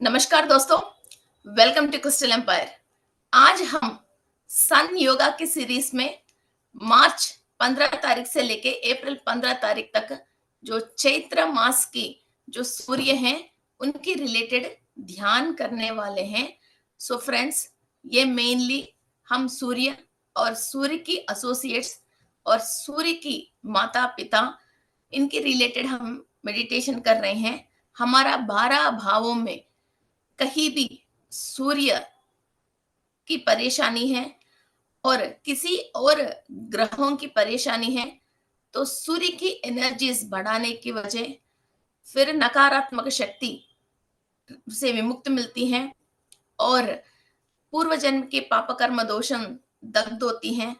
नमस्कार दोस्तों, welcome to crystal empire. आज हम सन योगा की सीरीज में मार्च 15 तारीख से लेके अप्रैल 15 तारीख तक जो चैत्र मास की जो सूर्य हैं उनकी रिलेटेड ध्यान करने वाले हैं। सो फ्रेंड्स, ये मेनली हम सूर्य और सूर्य की एसोसिएट्स और सूर्य की माता पिता इनके रिलेटेड हम मेडिटेशन कर रहे हैं। हमारा 12 भावों में कहीं भी सूर्य की परेशानी है और किसी और ग्रहों की परेशानी है तो सूर्य की एनर्जीज बढ़ाने की वजह फिर नकारात्मक शक्ति से विमुक्त मिलती हैं और पूर्व जन्म के पाप कर्म दोषं दग्ध होती हैं।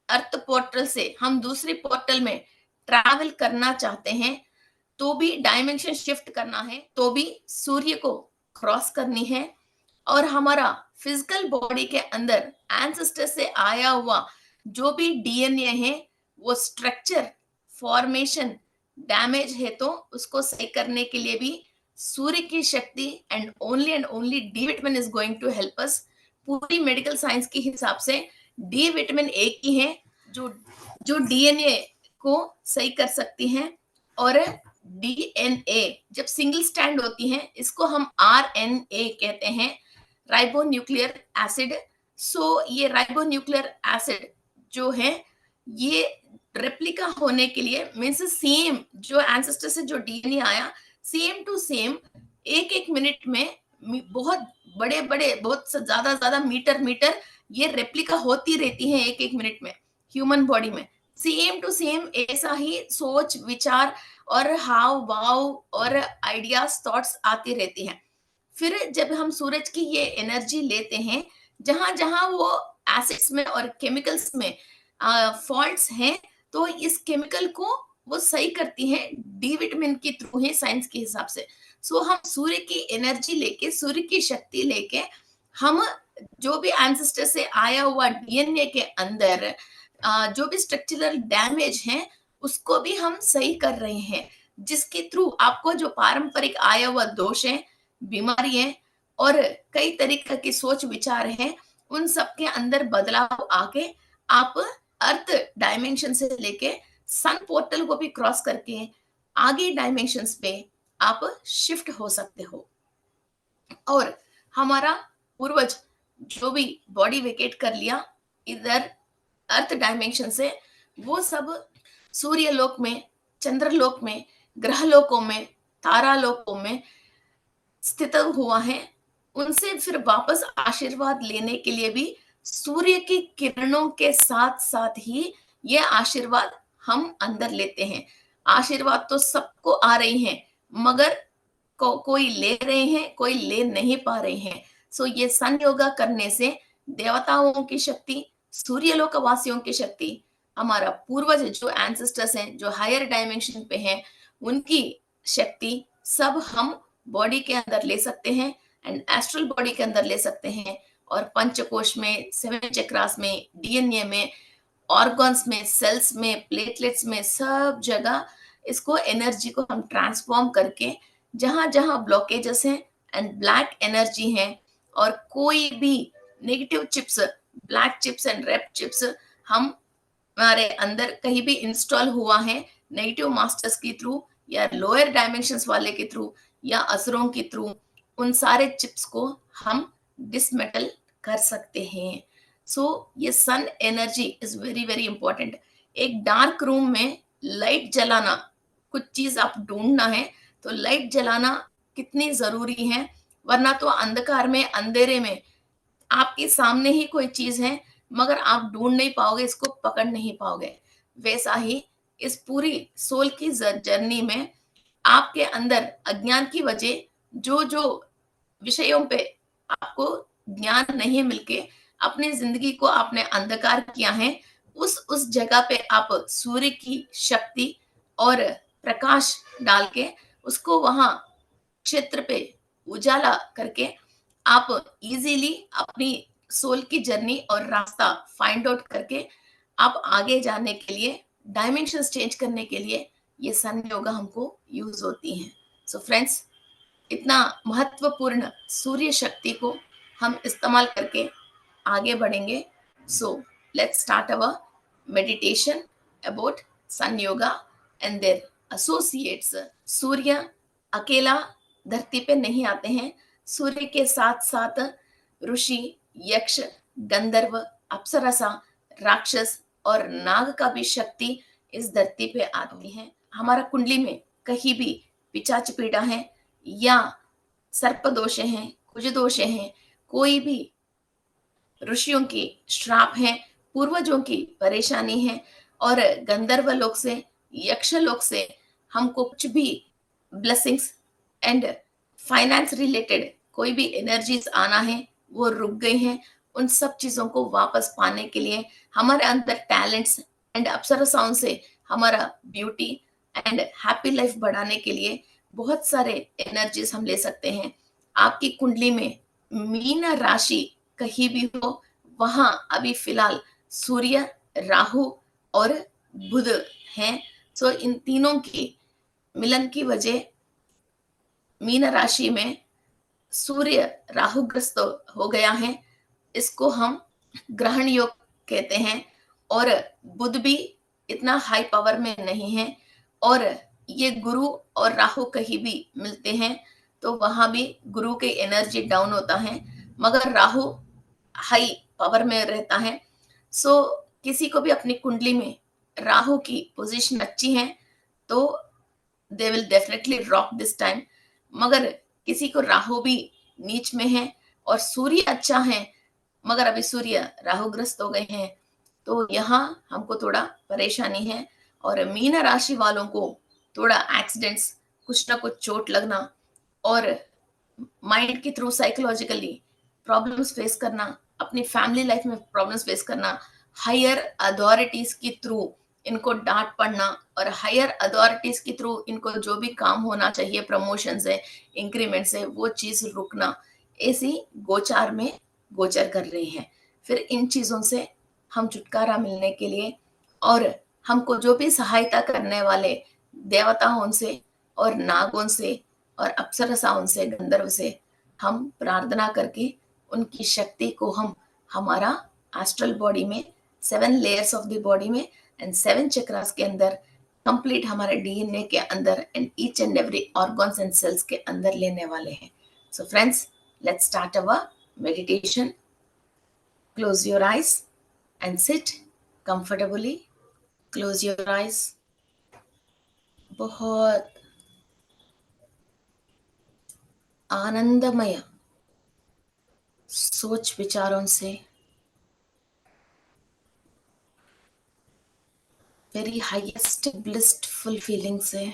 अर्थ पोर्टल से हम दूसरी पोर्टल में ट्रैवल करना चाहते हैं तो भी डायमेंशन शिफ्ट करना है तो भी सूर्य को क्रॉस करनी है और हमारा फिजिकल बॉडी के अंदर एंसेस्टर से आया हुआ जो भी डीएनए है वो स्ट्रक्चर फॉर्मेशन डैमेज है तो उसको सही करने के लिए भी सूर्य की शक्ति and only D vitamin is going to help us. पूरी मेडिकल साइंस के हिसाब से डी विटामिन एक ही है जो जो डीएनए को सही कर सकती हैं और डीएनए जब सिंगल स्टैंड होती है इसको हम आरएनए कहते हैं, राइबो न्यूक्लियर एसिड। सो ये राइबो न्यूक्लियर एसिड जो है ये रेप्लिका होने के लिए मीन्स सेम जो एंसेस्टर से जो डीएनए आया सेम टू सेम एक एक मिनट में बहुत बड़े बड़े बहुत ज्यादा ज्यादा मीटर मीटर ये रेप्लिका होती रहती है एक एक मिनट में ह्यूमन बॉडी में। सेम टू सेम ऐसा ही सोच विचार और हाव भाव और आइडियाज थॉट्स आती रहती हैं। फिर जब हम सूरज की ये एनर्जी लेते हैं जहां जहां वो एसिड्स में और केमिकल्स में फॉल्ट्स हैं तो इस केमिकल को वो सही करती हैं डी विटामिन के थ्रू है साइंस के हिसाब से। सो हम सूर्य की एनर्जी लेके सूर्य की शक्ति लेके हम जो भी एंसेस्टर से आया हुआ डीएनए के अंदर जो भी स्ट्रक्चरल डैमेज है उसको भी हम सही कर रहे हैं जिसके थ्रू आपको जो पारंपरिक आया हुआ दोष है बीमारी है और कई तरीके की सोच विचार है उन सब के अंदर बदलाव आके आप अर्थ डायमेंशन से लेके सन पोर्टल को भी क्रॉस करके आगे डायमेंशंस पे आप शिफ्ट हो सकते हो। और हमारा पूर्वज जो भी बॉडी वेकेट कर लिया इधर अर्थ डायमेंशन से वो सब सूर्य लोक में चंद्रलोक में ग्रह लोकों में तारा लोकों में स्थित हुआ है। उनसे फिर वापस आशीर्वाद लेने के लिए भी सूर्य की किरणों के साथ साथ ही ये आशीर्वाद हम अंदर लेते हैं। आशीर्वाद तो सबको आ रही हैं मगर कोई ले रहे हैं कोई ले नहीं पा रहे हैं। सो ये सन योगा करने से देवताओं की शक्ति सूर्यलोक वासियों की शक्ति हमारा पूर्वज जो एंसेस्टर्स हैं जो हायर डायमेंशन पे हैं उनकी शक्ति सब हम बॉडी के अंदर ले सकते हैं एंड एस्ट्रल बॉडी के अंदर ले सकते हैं और पंचकोश में सेवन चक्रास में डीएनए में ऑर्गन्स में सेल्स में प्लेटलेट्स में सब जगह इसको एनर्जी को हम ट्रांसफॉर्म करके जहां जहां ब्लॉकेजेस हैं एंड ब्लैक एनर्जी है और कोई भी negative chips black chips and red chips हम हमारे अंदर कहीं भी इंस्टॉल हुआ है नेगेटिव मास्टर्स के थ्रू या लोअर डायमेंशंस वाले के थ्रू या असुरों के थ्रू उन सारे चिप्स को हम डिसमेटल कर सकते हैं। सो ये sun energy is very very important. एक डार्क रूम में लाइट जलाना कुछ चीज आप ढूंढना है तो लाइट जलाना कितनी जरूरी है वरना तो अंधकार में अंधेरे में आपके सामने ही कोई चीज है मगर आप ढूंढ नहीं पाओगे इसको पकड़ नहीं पाओगे। वैसा ही इस पूरी सोल की जर्नी में आपके अंदर अज्ञान की वजह जो जो विषयों पे आपको ज्ञान नहीं मिलके अपनी जिंदगी को आपने अंधकार किया है उस जगह पे आप सूर्य की शक्ति और प्रकाश डाल के उसको वहां क्षेत्र पे उजाला करके आप इजीली अपनी सोल की जर्नी और रास्ता फाइंड आउट करके आप आगे जाने के लिए डायमेंशन चेंज करने के लिए ये सन योगा हमको यूज होती हैं। सो फ्रेंड्स, इतना महत्वपूर्ण सूर्य शक्ति को हम इस्तेमाल करके आगे बढ़ेंगे. So let's start our meditation about sun yoga and their associates. सूर्य अकेला धरती पे नहीं आते हैं. सूर्य के साथ साथ ऋषि, यक्ष, गंधर्व, अप्सरसा, राक्षस और नाग का भी शक्ति इस धरती पे आती है. हमारा कुंडली में कहीं भी पिचाच पीड़ा है या सर्प दोष हैं, कुज दोष हैं, कोई भी ऋषियों की श्राप है, पूर्वजों की परेशानी है और गंधर्व लोक से, यक्ष लोक से हमको कुछ भी ब्लेसिंग्स एंड फाइनेंस रिलेटेड कोई भी एनर्जीज आना है, वो रुक गई हैं. उन सब चीजों को वापस पाने के लिए हमारे अंदर टैलेंट्स एंड अप्सरसाओं से हमारा ब्यूटी एंड हैप्पी लाइफ बढ़ाने के लिए बहुत सारे एनर्जीज हम ले सकते हैं. आपकी कुंडली में मीन राशि कहीं भी हो, वहां अभी फिलहाल सूर्य, राहु और बुध हैं. सो इन तीनों की मिलन की वजह मीन राशि में सूर्य राहु ग्रस्त हो गया है. इसको हम ग्रहण योग कहते हैं. और बुध भी इतना हाई पावर में नहीं है. और ये गुरु और राहु कहीं भी मिलते हैं तो वहां भी गुरु की एनर्जी डाउन होता है, मगर राहु हाई पावर में रहता है. सो किसी को भी अपनी कुंडली में राहु की पोजीशन अच्छी है तो they will definitely rock this time. मगर किसी को राहु भी नीच में है और सूर्य अच्छा है मगर अभी सूर्य राहुग्रस्त हो गए हैं तो यहाँ हमको थोड़ा परेशानी है. और मीन राशि वालों को थोड़ा एक्सीडेंट्स, कुछ ना कुछ चोट लगना और माइंड के थ्रू साइकोलॉजिकली प्रॉब्लम्स फेस करना, अपनी फैमिली लाइफ में प्रॉब्लम्स फेस करना, हायर अथॉरिटीज के थ्रू इनको डांट पड़ना और हायर अथॉरिटीज के थ्रू इनको जो भी काम होना चाहिए, प्रमोशन है, इंक्रीमेंट है, वो चीज रुकना, ऐसी गोचार में गोचर कर रही हैं. फिर इन चीजों से हम छुटकारा मिलने के लिए और हमको जो भी सहायता करने वाले देवताओं से और नागों से और अप्सरसाओं से, गंधर्व से हम प्रार्थना करके उनकी शक्ति को हम हमारा एस्ट्रल बॉडी में, 7 लेयर्स ऑफ द बॉडी में एंड 7 चक्रास के अंदर, कंप्लीट हमारे डीएनए के अंदर and each and every organs and cells के अंदर लेने वाले हैं. So friends, let's start our meditation. Close your eyes and sit comfortably. Close your eyes. बहुत आनंदमय सोच विचारों से, वेरी हाईएस्ट ब्लिसफुल फीलिंग से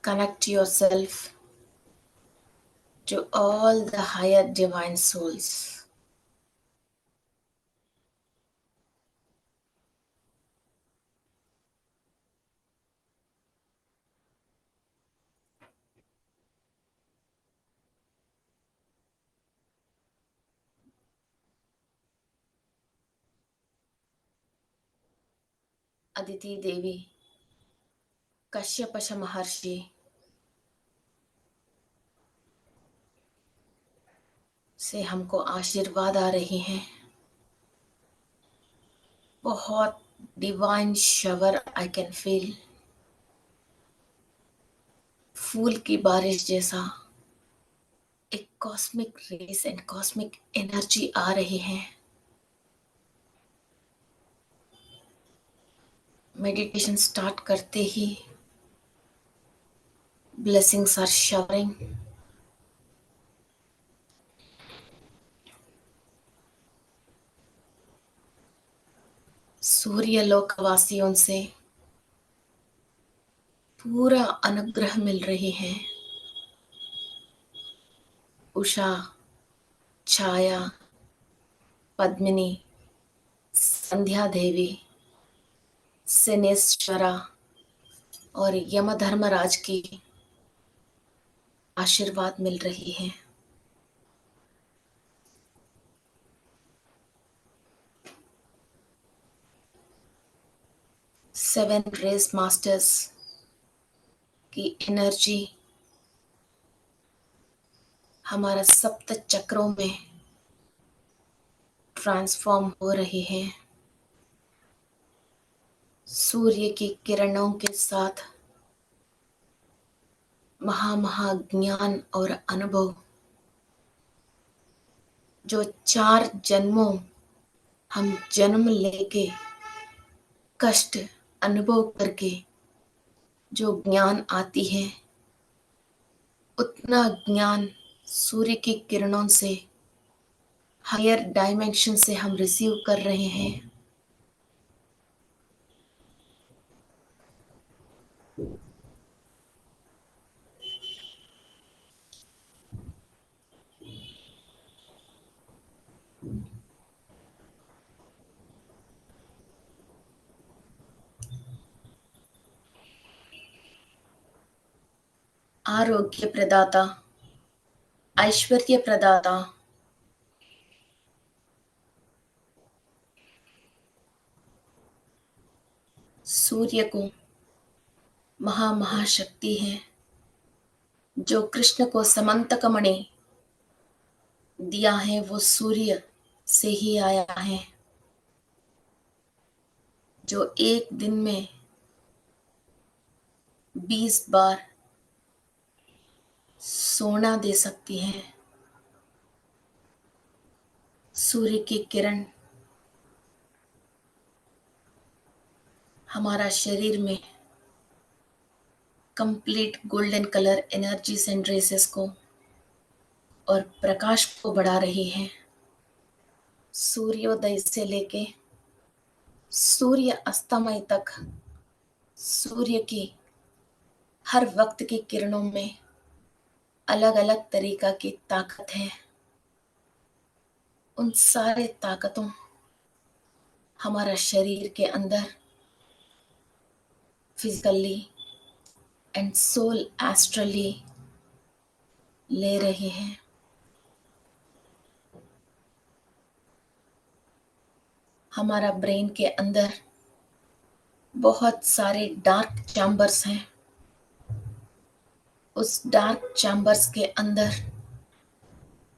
connect yourself to all the higher divine souls. Aditi Devi, Kashyap Maharshi, से हमको आशीर्वाद आ रही हैं. बहुत divine shower I can feel. फूल की बारिश जैसा एक cosmic rays and cosmic energy आ रही है. मेडिटेशन स्टार्ट करते ही ब्लेसिंग्स आर शावरिंग. सूर्य लोकवासियों से पूरा अनुग्रह मिल रही है. उषा, छाया, पद्मिनी, संध्या देवी, सिनेश्वरा और यमधर्मराज की आशीर्वाद मिल रही है. सेवन रेस मास्टर्स की एनर्जी हमारा सप्त चक्रों में ट्रांसफॉर्म हो रही है। सूर्य की किरणों के साथ महाज्ञान और अनुभव जो 4 जन्मों हम जन्म लेके कष्ट अनुभव करके जो ज्ञान आती है, उतना ज्ञान सूर्य की किरणों से हायर डायमेंशन से हम रिसीव कर रहे हैं। आरोग्य प्रदाता, ऐश्वर्य प्रदाता, सूर्य को महाशक्ति है जो कृष्ण को समंतक मणि दिया है, वो सूर्य से ही आया है, जो एक दिन में 20 बार सोना दे सकती है। सूर्य की किरण हमारा शरीर में complete golden colour energies and rays को और प्रकाश को बढ़ा रही है। सूर्योदय से लेके सूर्य अस्तमय तक सूर्य की हर वक्त की किरणों में अलग अलग तरीका की ताकत है। उन सारे ताकतों हमारा शरीर के अंदर फिजिकली एंड सोल एस्ट्रली ले रहे हैं। हमारा ब्रेन के अंदर बहुत सारे डार्क चैम्बर्स हैं। उस डार्क चैम्बर्स के अंदर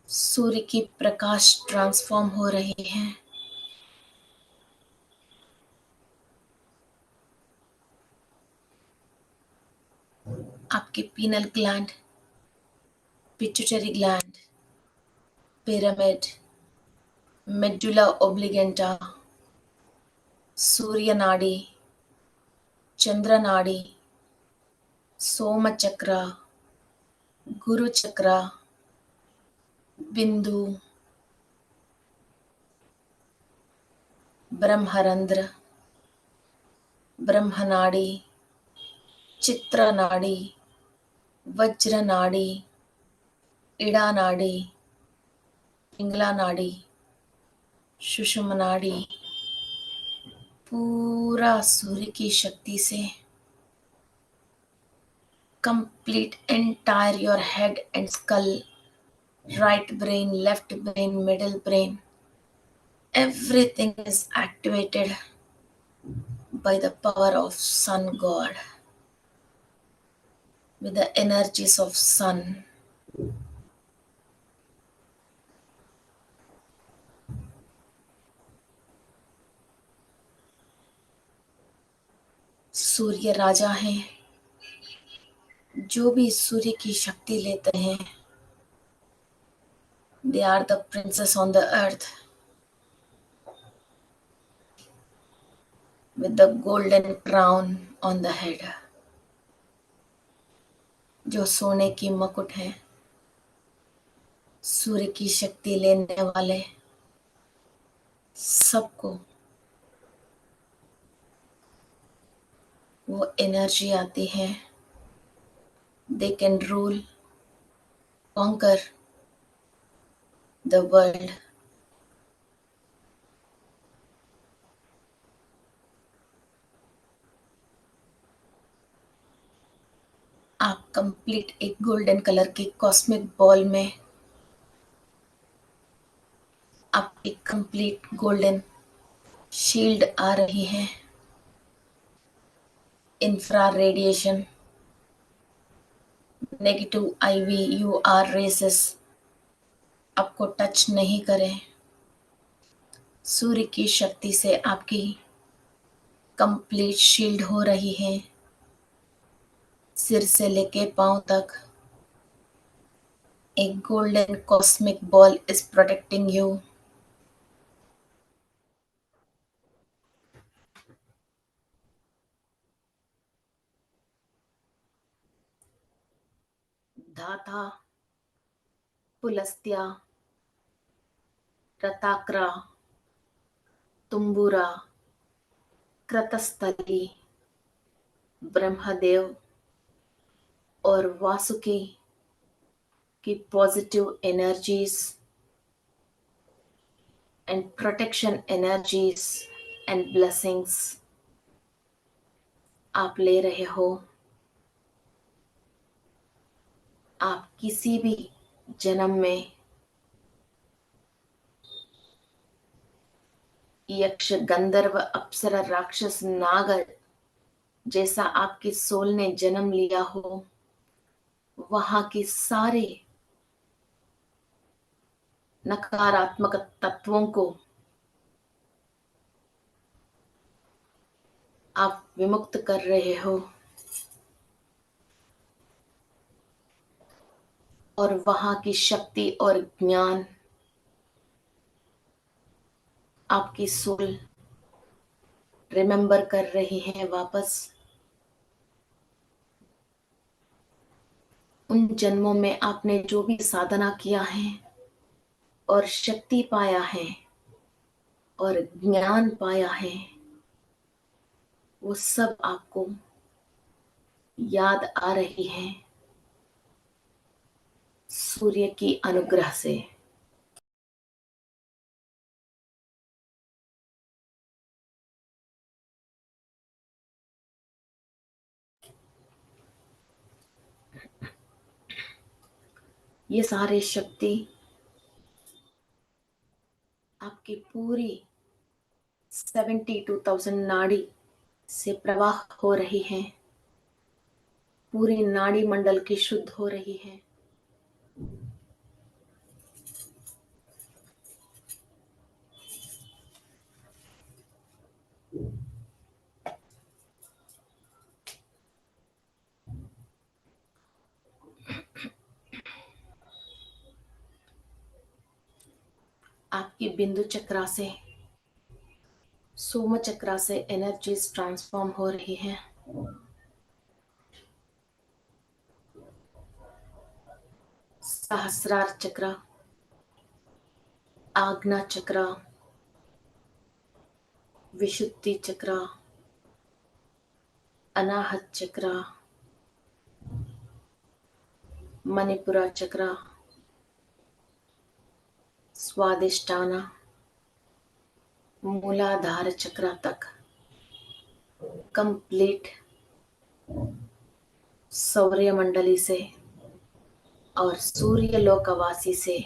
सूर्य की प्रकाश ट्रांसफॉर्म हो रही है। आपके pineal gland, pituitary gland, pyramid, medulla oblongata, सूर्य नाड़ी, चंद्र नाड़ी, सोम चक्र, गुरु चक्र, बिंदु, ब्रह्मरंध्र, ब्रह्मनाड़ी, चित्र नाड़ी, वज्र नाड़ी, इड़ा नाड़ी, पिंगला नाड़ी, सुषुम्ना नाड़ी, पूरा सूर्य की शक्ति से complete entire your head and skull, right brain, left brain, middle brain, everything is activated by the power of sun god, with the energies of sun. सूर्य राजा हैं। जो भी सूर्य की शक्ति लेते हैं, they are the princess on the earth with the golden crown on the head. जो सोने की मुकुट है, सूर्य की शक्ति लेने वाले सबको वो एनर्जी आती है। They can rule, conquer the world. आप कंप्लीट एक गोल्डन कलर के कॉस्मिक बॉल में आप एक कंप्लीट गोल्डन शील्ड आ रही है। Infra radiation, negative IV UR rays आपको टच नहीं करें। सूर्य की शक्ति से आपकी कंप्लीट शील्ड हो रही है। सिर से लेके पांव तक एक golden cosmic ball is protecting you. धाता, पुलस्त्या, रताक्रा, तुम्बुरा, क्रतस्थली, ब्रह्मदेव और वासुकी की positive energies and protection energies and blessings आप ले रहे हो। आप किसी भी जन्म में यक्ष, गंधर्व, अप्सरा, राक्षस, नागर जैसा आपकी सोल ने जन्म लिया हो, वहां के सारे नकारात्मक तत्वों को आप विमुक्त कर रहे हो और वहां की शक्ति और ज्ञान आपकी सोल रिमेम्बर कर रही है वापस। उन जन्मों में आपने जो भी साधना किया है और शक्ति पाया है और ज्ञान पाया है, वो सब आपको याद आ रही है सूर्य की अनुग्रह से। ये सारे शक्ति आपकी पूरी 72,000 नाड़ी से प्रवाह हो रही है, पूरी नाड़ी मंडल की शुद्ध हो रही है। आपकी बिंदु चक्रा से, सोम चक्रा से एनर्जीज ट्रांसफॉर्म हो रही है। सहस्रार चक्र, आज्ञा चक्र, विशुद्धि चक्र, अनाहत चक्र, मणिपुरा चक्र, स्वादिष्टाना, मूलाधार चक्र तक कंप्लीट सौर्य मंडली से और सूर्य लोकवासी से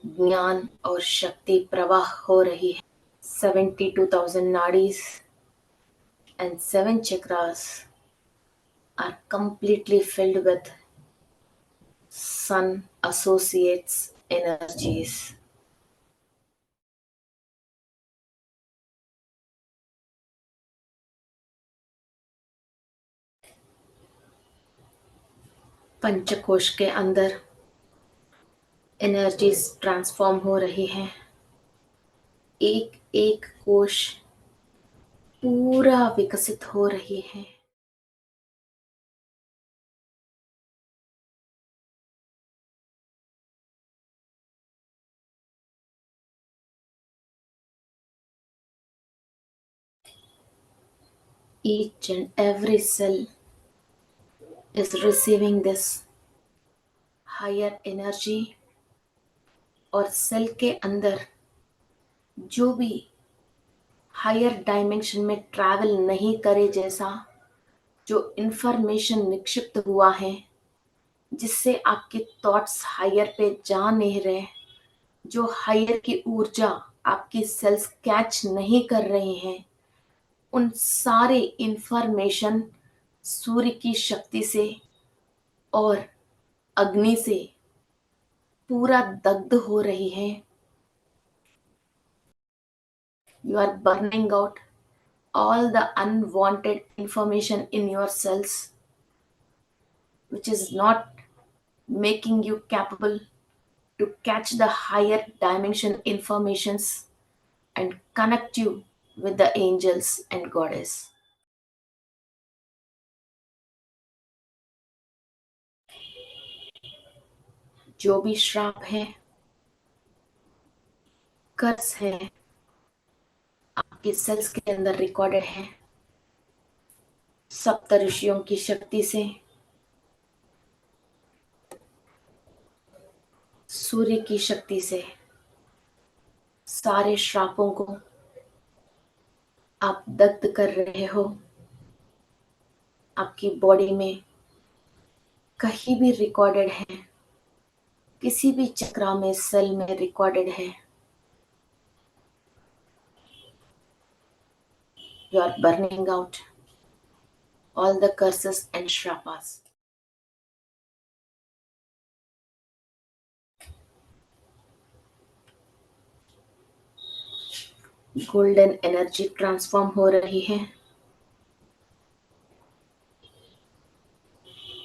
ज्ञान और शक्ति प्रवाह हो रही है। 72,000 nadis and 7 chakras are completely filled with sun associates energies. पंचकोश के अंदर एनर्जीज ट्रांसफॉर्म हो रही हैं। एक एक कोश पूरा विकसित हो रही है। Each and every cell is receiving this higher energy और सेल के अंदर जो भी हायर डायमेंशन में ट्रैवल नहीं करे जैसा जो इंफॉर्मेशन निक्षिप्त हुआ है, जिससे आपके थॉट्स हायर पे जा नहीं रहे, जो हायर की ऊर्जा आपकी सेल्स कैच नहीं कर रही हैं, उन सारे इंफॉर्मेशन सूर्य की शक्ति से और अग्नि से पूरा दग्ध हो रही है. You are burning out all the unwanted information in your cells, which is not making you capable to catch the higher dimension informations and connect you with the angels and goddess. जो भी श्राप है, कर्स है, आपके sales के अंदर recorded है, सप्त ऋषियों की शक्ति से, सूर्य की शक्ति से सारे श्रापों को आप दग्ध कर रहे हो. आपकी बॉडी में कहीं भी रिकॉर्डेड है, किसी भी चक्रा में, सेल में रिकॉर्डेड है. You are burning out all the curses and shrapas. Golden energy transform हो रही है.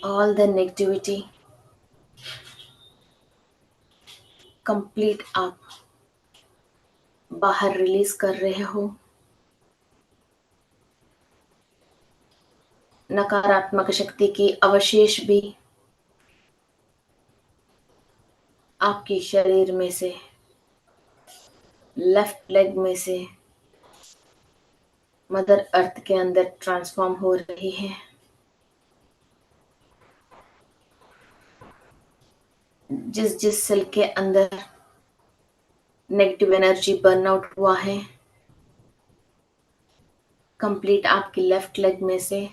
ऑल द नेगेटिविटी कंप्लीट आप बाहर रिलीज कर रहे हो. नकारात्मक शक्ति की अवशेष भी आपके शरीर में से, लेफ्ट लेग में से मदर अर्थ के अंदर ट्रांसफॉर्म हो रही है. जिस जिस सेल के अंदर नेगेटिव एनर्जी बर्नआउट हुआ है, कंप्लीट आपकी लेफ्ट लेग में से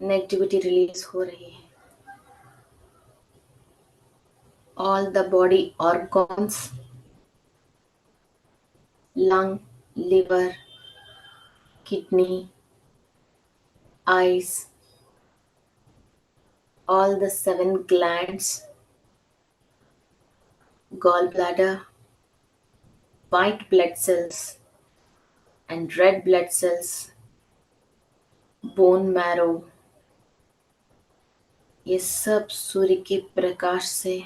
नेगेटिविटी रिलीज हो रही है. All the body organs, lung, liver, kidney, eyes, all the 7 glands, gallbladder, white blood cells and red blood cells, bone marrow, ये सब सूर्य के प्रकाश से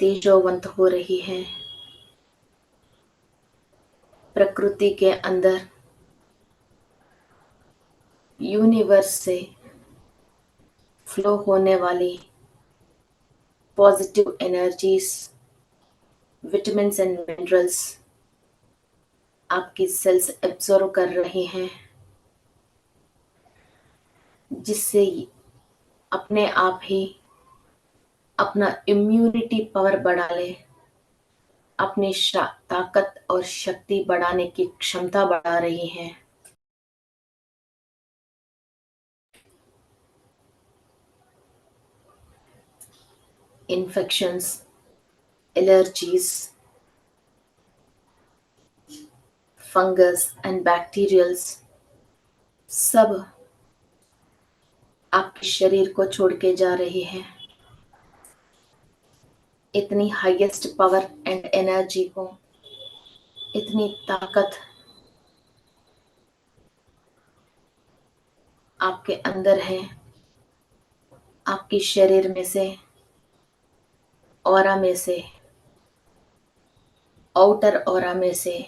तेजोवंत हो रही है. प्रकृति के अंदर, यूनिवर्स से फ्लो होने वाली positive energies, vitamins and minerals आपकी सेल्स एब्जॉर्व कर रहे हैं, जिससे अपने आप ही अपना इम्यूनिटी पावर बढ़ा ले, अपनी ताकत और शक्ति बढ़ाने की क्षमता बढ़ा रही हैं. Infections, allergies, fungus and bacterials सब आपके शरीर को छोड़ के जा रही है. इतनी हाईएस्ट पावर एंड एनर्जी को, इतनी ताकत आपके अंदर है. आपके शरीर में से, ऑरा में से, आउटर ऑरा में से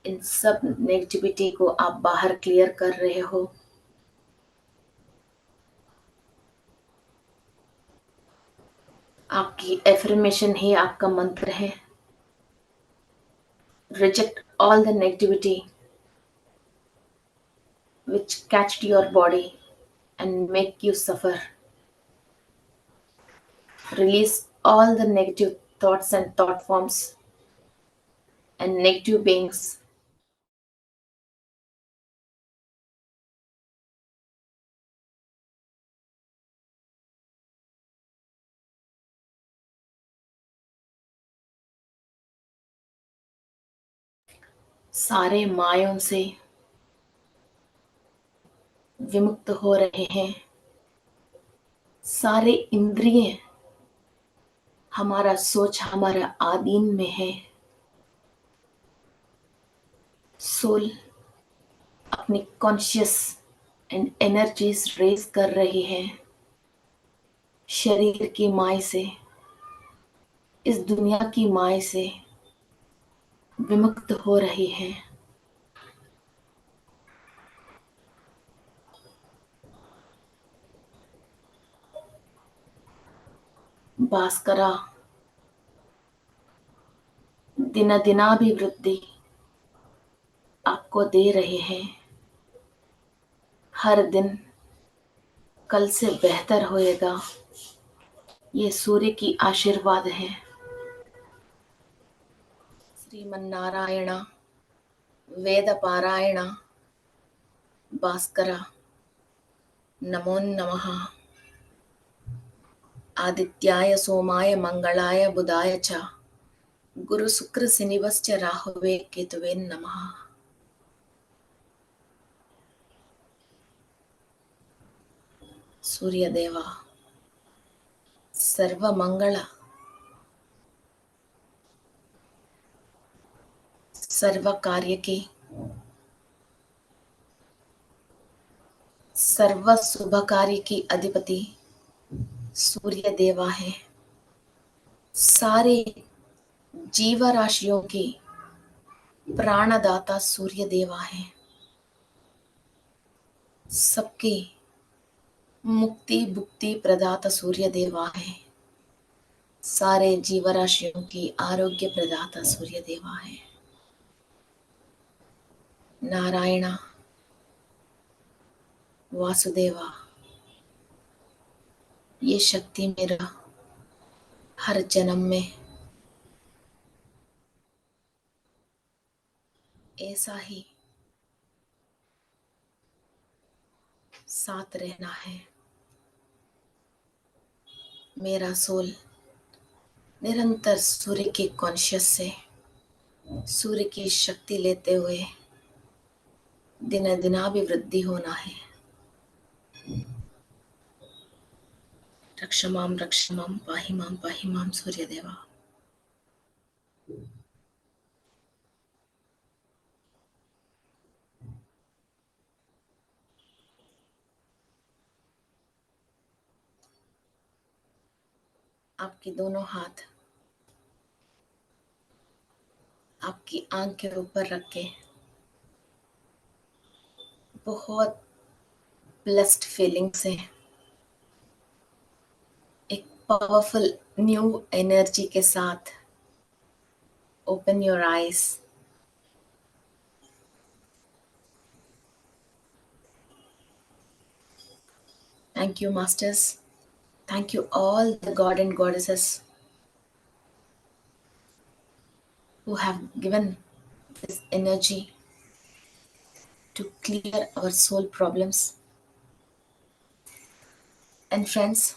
इन सब नेगेटिविटी को आप बाहर क्लियर कर रहे हो. आपकी एफर्मेशन ही आपका मंत्र है. Reject all the negativity which catched your body and make you suffer. Release all the negative thoughts and thought forms and negative beings सारे मायों से विमुक्त हो रहे हैं। सारे इंद्रिय, हमारा सोच हमारा आधीन में है। सोल अपनी कॉन्शियस एंड एनर्जीज रेज कर रही है, शरीर की माय से, इस दुनिया की माय से विमुक्त हो रही है। भास्करा दिनाभिवृद्धि आपको दे रहे हैं। हर दिन कल से बेहतर होएगा, ये सूर्य की आशीर्वाद है। श्रीमन्नारायण वेद पारायण भास्कर नमो नमः। आदित्याय सोमाय मंगलाय बुधाय च गुरु शुक्र शनिवश्च राहुवे केतवे नमः। सूर्यदेवा सर्व मंगल, सर्व कार्य की, सर्व शुभ कार्य की अधिपति सूर्य देवा है। सारे जीव राशियों की प्राणदाता सूर्य देवा है। सबकी मुक्ति भुक्ति प्रदाता सूर्य देवा है। सारे जीव राशियों की आरोग्य प्रदाता सूर्य देवा है। नारायण वासुदेवा, ये शक्ति मेरा हर जन्म में ऐसा ही साथ रहना है। मेरा सोल निरंतर सूर्य के कॉन्शियस से सूर्य की शक्ति लेते हुए दिनाभिवृद्धि होना है। रक्ष माम पाहि माम सूर्यदेवा। आपके दोनों हाथ आपकी आंख के ऊपर रख के बहुत ब्लेस्ड फीलिंग से एक पावरफुल न्यू एनर्जी के साथ open your eyes. Thank you, masters. Thank you, all the god and goddesses who have given this energy to clear our soul problems. And friends,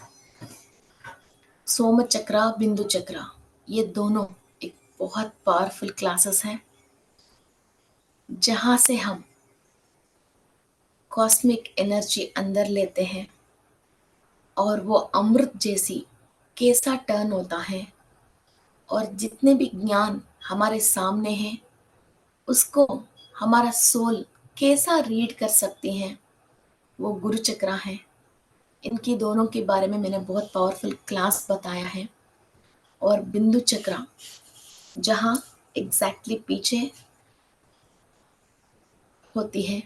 सोम चक्रा बिंदु चक्रा, ये दोनों एक बहुत पावरफुल क्लासेस हैं जहां से हम कॉस्मिक एनर्जी अंदर लेते हैं और वो अमृत जैसी कैसा टर्न होता है, और जितने भी ज्ञान हमारे सामने हैं उसको हमारा सोल कैसा रीड कर सकती हैं, वो गुरु चक्रा है। इनकी दोनों के बारे में मैंने बहुत पावरफुल क्लास बताया है। और बिंदु चक्रा जहाँ एग्जैक्टली पीछे होती है,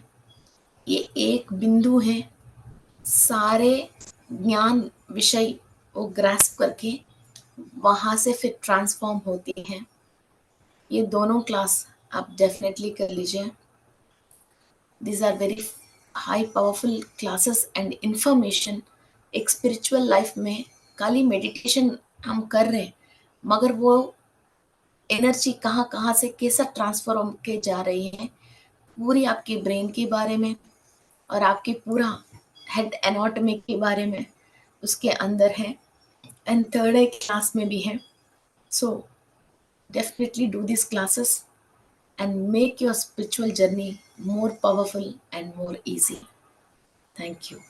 ये एक बिंदु है, सारे ज्ञान विषय वो ग्रास्प करके वहाँ से फिर ट्रांसफॉर्म होती हैं। ये दोनों क्लास आप डेफिनेटली कर लीजिए। These are very high powerful classes and information। एक स्पिरिचुअल लाइफ में खाली मेडिटेशन हम कर रहे हैं, मगर वो एनर्जी कहाँ कहाँ से कैसा ट्रांसफर होके जा रही है पूरी आपके ब्रेन के बारे में और आपके पूरा हेड एनाटॉमी के बारे में उसके अंदर है। एंड थर्ड क्लास में भी है। So definitely do this classes and make your spiritual journey more powerful and more easy. Thank you.